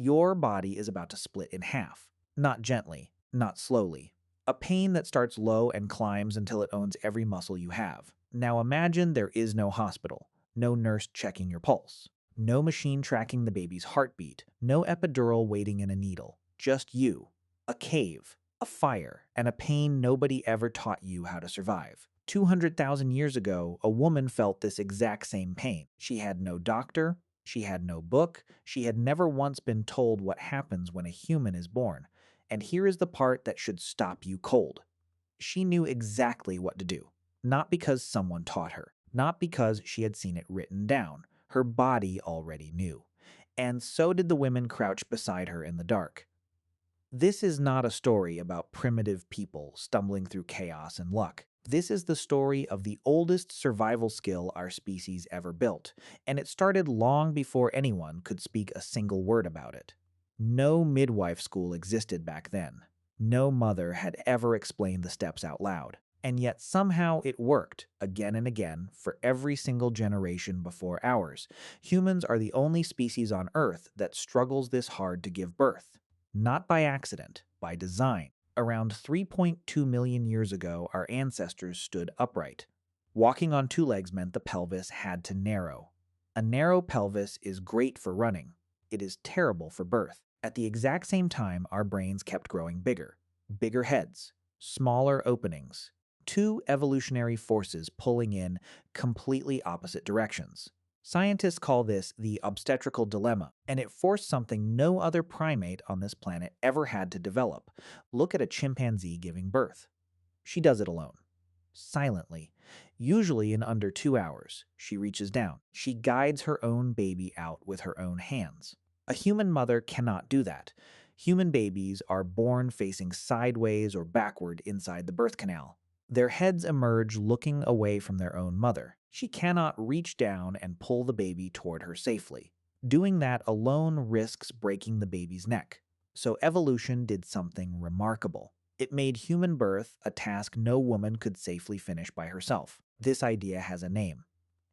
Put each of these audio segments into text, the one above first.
Your body is about to split in half. Not gently, not slowly. A pain that starts low and climbs until it owns every muscle you have. Now imagine there is no hospital, no nurse checking your pulse, no machine tracking the baby's heartbeat, no epidural waiting in a needle. Just you. A cave, a fire, and a pain nobody ever taught you how to survive. 200,000 years ago, a woman felt this exact same pain. She had no doctor, she had no book, she had never once been told what happens when a human is born. And here is the part that should stop you cold. She knew exactly what to do. Not because someone taught her, not because she had seen it written down. Her body already knew. And so did the women crouched beside her in the dark. This is not a story about primitive people stumbling through chaos and luck. This is the story of the oldest survival skill our species ever built, and it started long before anyone could speak a single word about it. No midwife school existed back then. No mother had ever explained the steps out loud. And yet somehow it worked, again and again, for every single generation before ours. Humans are the only species on Earth that struggles this hard to give birth. Not by accident, by design. Around 3.2 million years ago, our ancestors stood upright. Walking on two legs meant the pelvis had to narrow. A narrow pelvis is great for running. It is terrible for birth. At the exact same time, our brains kept growing bigger. Bigger heads, smaller openings. Two evolutionary forces pulling in completely opposite directions. Scientists call this the obstetrical dilemma, and it forced something no other primate on this planet ever had to develop. Look at a chimpanzee giving birth. She does it alone. Silently. Usually in under 2 hours, she reaches down. She guides her own baby out with her own hands. A human mother cannot do that. Human babies are born facing sideways or backward inside the birth canal. Their heads emerge looking away from their own mother. She cannot reach down and pull the baby toward her safely. Doing that alone risks breaking the baby's neck. So evolution did something remarkable. It made human birth a task no woman could safely finish by herself. This idea has a name.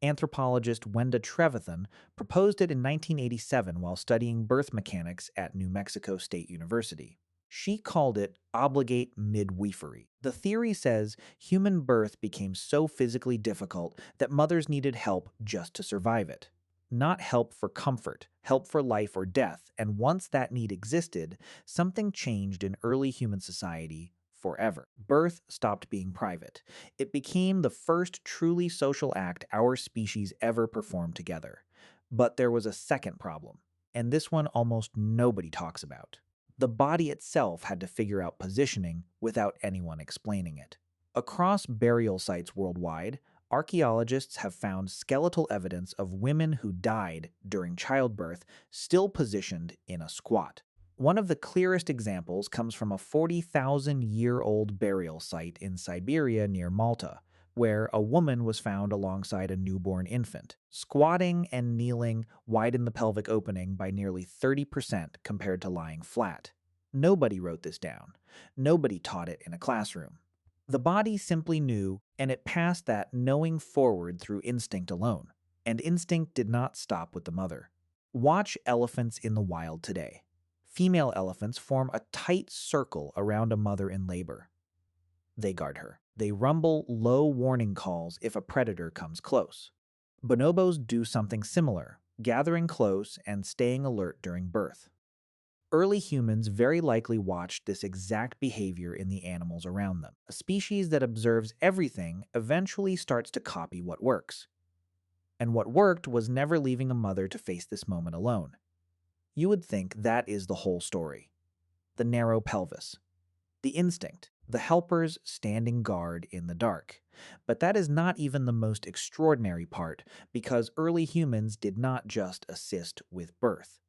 Anthropologist Wenda Trevathan proposed it in 1987 while studying birth mechanics at New Mexico State University. She called it obligate midwifery. The theory says human birth became so physically difficult that mothers needed help just to survive it. Not help for comfort, help for life or death, and once that need existed, something changed in early human society forever. Birth stopped being private. It became the first truly social act our species ever performed together. But there was a second problem, and this one almost nobody talks about. The body itself had to figure out positioning without anyone explaining it. Across burial sites worldwide, archaeologists have found skeletal evidence of women who died during childbirth still positioned in a squat. One of the clearest examples comes from a 40,000-year-old burial site in Siberia near Malta, where a woman was found alongside a newborn infant. Squatting and kneeling widened the pelvic opening by nearly 30% compared to lying flat. Nobody wrote this down. Nobody taught it in a classroom. The body simply knew, and it passed that knowing forward through instinct alone. And instinct did not stop with the mother. Watch elephants in the wild today. Female elephants form a tight circle around a mother in labor. They guard her. They rumble low warning calls if a predator comes close. Bonobos do something similar, gathering close and staying alert during birth. Early humans very likely watched this exact behavior in the animals around them. A species that observes everything eventually starts to copy what works. And what worked was never leaving a mother to face this moment alone. You would think that is the whole story. The narrow pelvis. The instinct. The helpers standing guard in the dark. But that is not even the most extraordinary part, because early humans did not just assist with birth.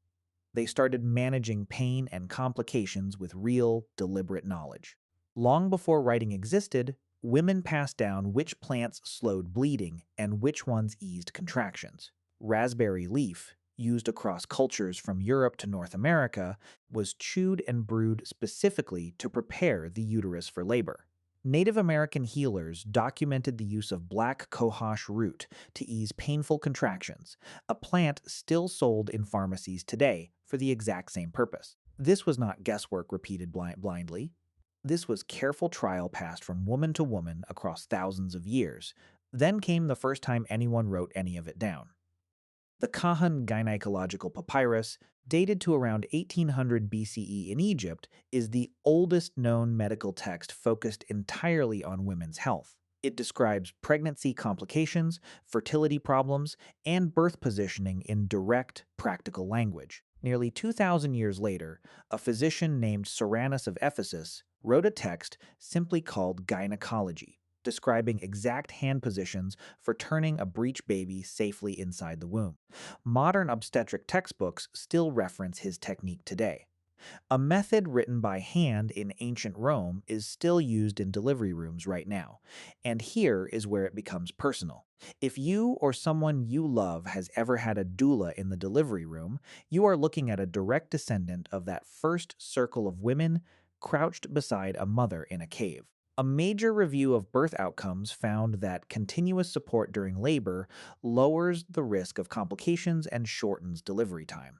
They started managing pain and complications with real, deliberate knowledge. Long before writing existed, women passed down which plants slowed bleeding and which ones eased contractions. Raspberry leaf, used across cultures from Europe to North America, was chewed and brewed specifically to prepare the uterus for labor. Native American healers documented the use of black cohosh root to ease painful contractions, a plant still sold in pharmacies today for the exact same purpose. This was not guesswork repeated blindly. This was careful trial passed from woman to woman across thousands of years. Then came the first time anyone wrote any of it down. The Kahan gynecological papyrus, dated to around 1800 BCE in Egypt, is the oldest known medical text focused entirely on women's health. It describes pregnancy complications, fertility problems, and birth positioning in direct, practical language. Nearly 2,000 years later, a physician named Cyrannus of Ephesus wrote a text simply called Gynecology, describing exact hand positions for turning a breech baby safely inside the womb. Modern obstetric textbooks still reference his technique today. A method written by hand in ancient Rome is still used in delivery rooms right now, and here is where it becomes personal. If you or someone you love has ever had a doula in the delivery room, you are looking at a direct descendant of that first circle of women crouched beside a mother in a cave. A major review of birth outcomes found that continuous support during labor lowers the risk of complications and shortens delivery time.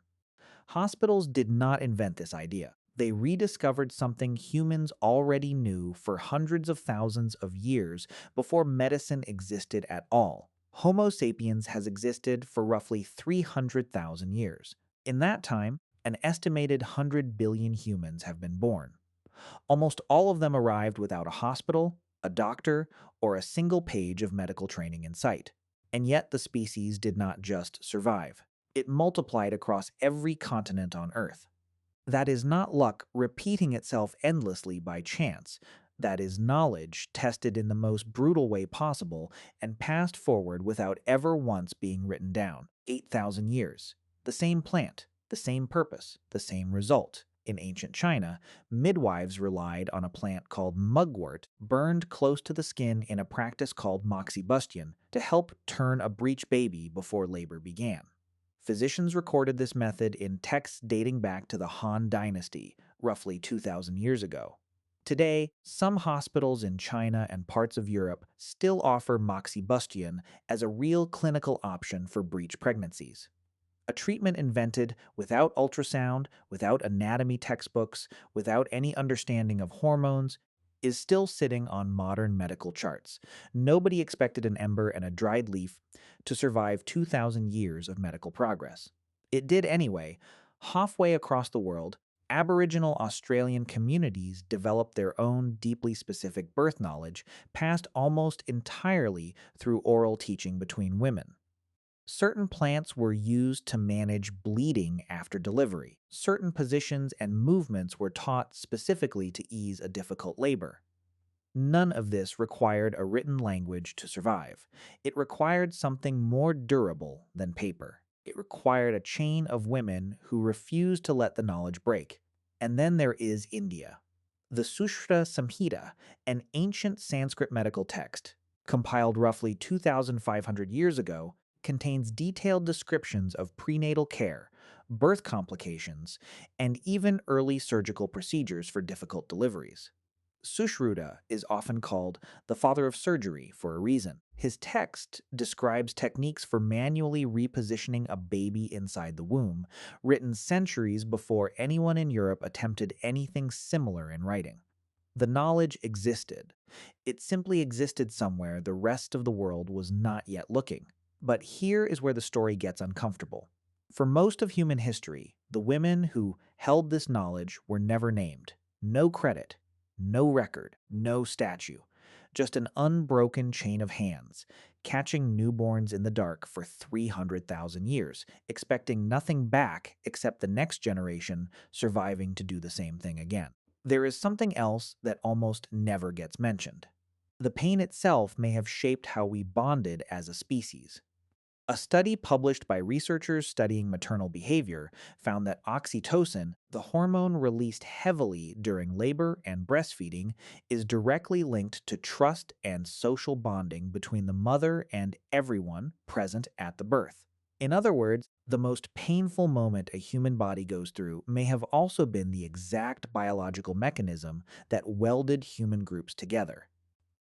Hospitals did not invent this idea. They rediscovered something humans already knew for hundreds of thousands of years before medicine existed at all. Homo sapiens has existed for roughly 300,000 years. In that time, an estimated 100 billion humans have been born. Almost all of them arrived without a hospital, a doctor, or a single page of medical training in sight. And yet the species did not just survive. It multiplied across every continent on Earth. That is not luck repeating itself endlessly by chance. That is knowledge tested in the most brutal way possible and passed forward without ever once being written down. 8,000 years. The same plant, the same purpose, the same result. In ancient China, midwives relied on a plant called mugwort, burned close to the skin in a practice called moxibustion, to help turn a breech baby before labor began. Physicians recorded this method in texts dating back to the Han Dynasty, roughly 2,000 years ago. Today, some hospitals in China and parts of Europe still offer moxibustion as a real clinical option for breech pregnancies. A treatment invented without ultrasound, without anatomy textbooks, without any understanding of hormones, is still sitting on modern medical charts. Nobody expected an ember and a dried leaf to survive 2,000 years of medical progress. It did anyway. Halfway across the world, Aboriginal Australian communities developed their own deeply specific birth knowledge, passed almost entirely through oral teaching between women. Certain plants were used to manage bleeding after delivery. Certain positions and movements were taught specifically to ease a difficult labor. None of this required a written language to survive. It required something more durable than paper. It required a chain of women who refused to let the knowledge break. And then there is India. The Sushruta Samhita, an ancient Sanskrit medical text, compiled roughly 2,500 years ago, contains detailed descriptions of prenatal care, birth complications, and even early surgical procedures for difficult deliveries. Sushruta is often called the father of surgery for a reason. His text describes techniques for manually repositioning a baby inside the womb, written centuries before anyone in Europe attempted anything similar in writing. The knowledge existed. It simply existed somewhere the rest of the world was not yet looking. But here is where the story gets uncomfortable. For most of human history, the women who held this knowledge were never named. No credit, no record, no statue. Just an unbroken chain of hands, catching newborns in the dark for 300,000 years, expecting nothing back except the next generation surviving to do the same thing again. There is something else that almost never gets mentioned. The pain itself may have shaped how we bonded as a species. A study published by researchers studying maternal behavior found that oxytocin, the hormone released heavily during labor and breastfeeding, is directly linked to trust and social bonding between the mother and everyone present at the birth. In other words, the most painful moment a human body goes through may have also been the exact biological mechanism that welded human groups together.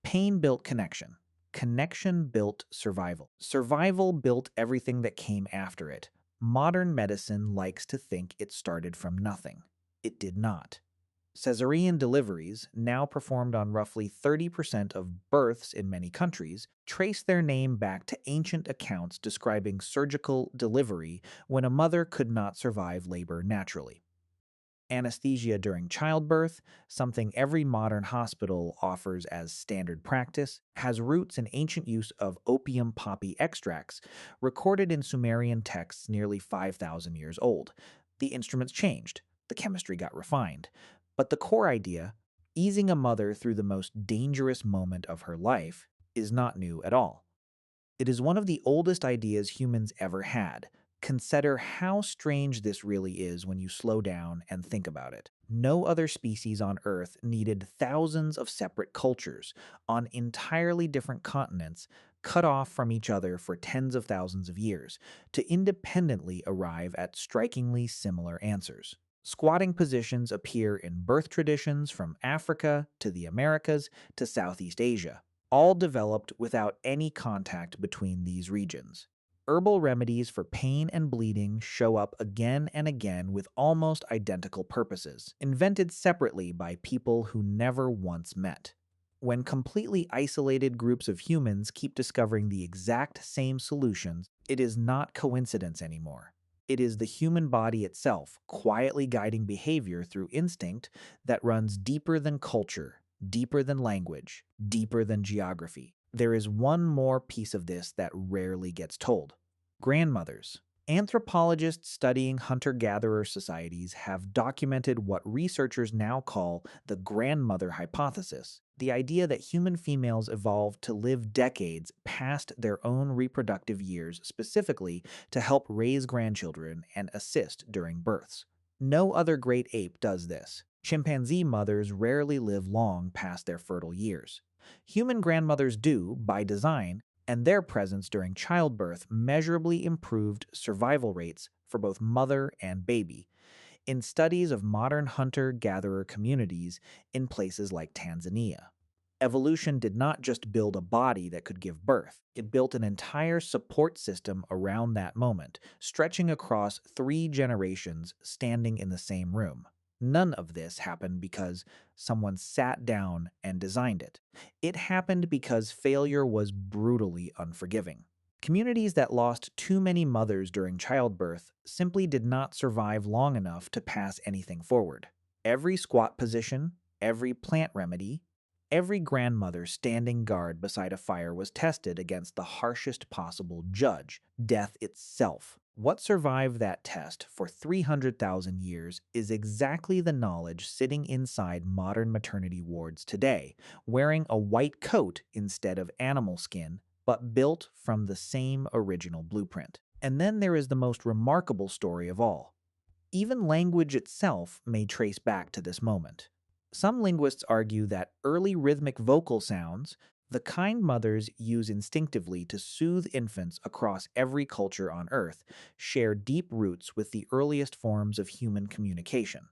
Pain built connection. Connection built survival. Survival built everything that came after it. Modern medicine likes to think it started from nothing. It did not. Caesarean deliveries, now performed on roughly 30% of births in many countries, trace their name back to ancient accounts describing surgical delivery when a mother could not survive labor naturally. Anesthesia during childbirth, something every modern hospital offers as standard practice, has roots in ancient use of opium poppy extracts, recorded in Sumerian texts nearly 5,000 years old. The instruments changed, the chemistry got refined, but the core idea, easing a mother through the most dangerous moment of her life, is not new at all. It is one of the oldest ideas humans ever had. Consider how strange this really is when you slow down and think about it. No other species on Earth needed thousands of separate cultures on entirely different continents, cut off from each other for tens of thousands of years, to independently arrive at strikingly similar answers. Squatting positions appear in birth traditions from Africa to the Americas to Southeast Asia, all developed without any contact between these regions. Herbal remedies for pain and bleeding show up again and again with almost identical purposes, invented separately by people who never once met. When completely isolated groups of humans keep discovering the exact same solutions, it is not coincidence anymore. It is the human body itself quietly guiding behavior through instinct that runs deeper than culture, deeper than language, deeper than geography. There is one more piece of this that rarely gets told. Grandmothers. Anthropologists studying hunter-gatherer societies have documented what researchers now call the grandmother hypothesis, the idea that human females evolved to live decades past their own reproductive years specifically to help raise grandchildren and assist during births. No other great ape does this. Chimpanzee mothers rarely live long past their fertile years. Human grandmothers do, by design, and their presence during childbirth measurably improved survival rates for both mother and baby. In studies of modern hunter-gatherer communities in places like Tanzania, evolution did not just build a body that could give birth, it built an entire support system around that moment, stretching across 3 generations standing in the same room. None of this happened because someone sat down and designed it. It happened because failure was brutally unforgiving. Communities that lost too many mothers during childbirth simply did not survive long enough to pass anything forward. Every squat position, every plant remedy, every grandmother standing guard beside a fire was tested against the harshest possible judge, death itself. What survived that test for 300,000 years is exactly the knowledge sitting inside modern maternity wards today, wearing a white coat instead of animal skin, but built from the same original blueprint. And then there is the most remarkable story of all. Even language itself may trace back to this moment. Some linguists argue that early rhythmic vocal sounds, the kind mothers use instinctively to soothe infants across every culture on Earth, share deep roots with the earliest forms of human communication.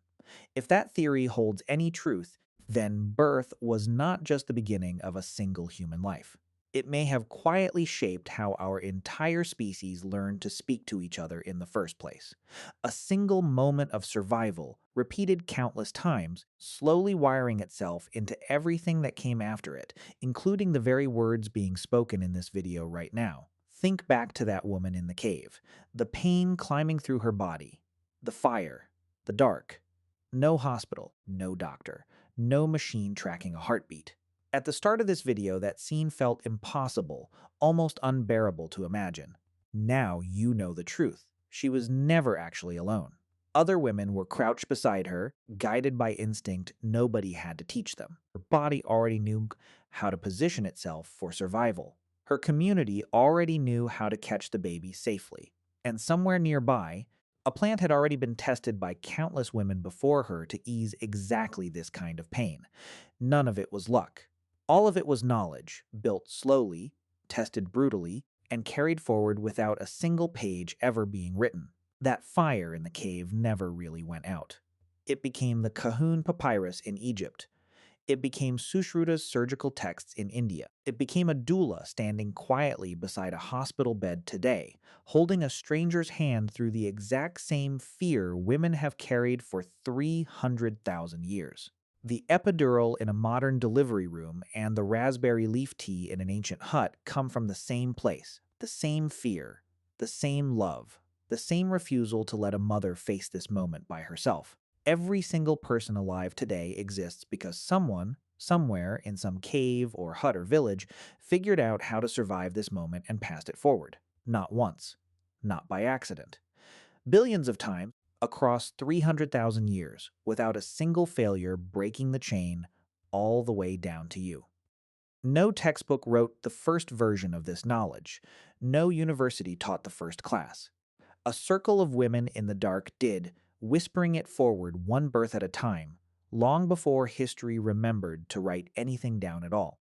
If that theory holds any truth, then birth was not just the beginning of a single human life. It may have quietly shaped how our entire species learned to speak to each other in the first place. A single moment of survival, repeated countless times, slowly wiring itself into everything that came after it, including the very words being spoken in this video right now. Think back to that woman in the cave, the pain climbing through her body, the fire, the dark. No hospital, no doctor, no machine tracking a heartbeat. At the start of this video, that scene felt impossible, almost unbearable to imagine. Now you know the truth. She was never actually alone. Other women were crouched beside her, guided by instinct nobody had to teach them. Her body already knew how to position itself for survival. Her community already knew how to catch the baby safely. And somewhere nearby, a plant had already been tested by countless women before her to ease exactly this kind of pain. None of it was luck. All of it was knowledge, built slowly, tested brutally, and carried forward without a single page ever being written. That fire in the cave never really went out. It became the Kahun papyrus in Egypt. It became Sushruta's surgical texts in India. It became a doula standing quietly beside a hospital bed today, holding a stranger's hand through the exact same fear women have carried for 300,000 years. The epidural in a modern delivery room and the raspberry leaf tea in an ancient hut come from the same place, the same fear, the same love, the same refusal to let a mother face this moment by herself. Every single person alive today exists because someone, somewhere in some cave or hut or village, figured out how to survive this moment and passed it forward. Not once, not by accident. Billions of times across 300,000 years without a single failure breaking the chain all the way down to you. No textbook wrote the first version of this knowledge. No university taught the first class. A circle of women in the dark did, whispering it forward one birth at a time, long before history remembered to write anything down at all.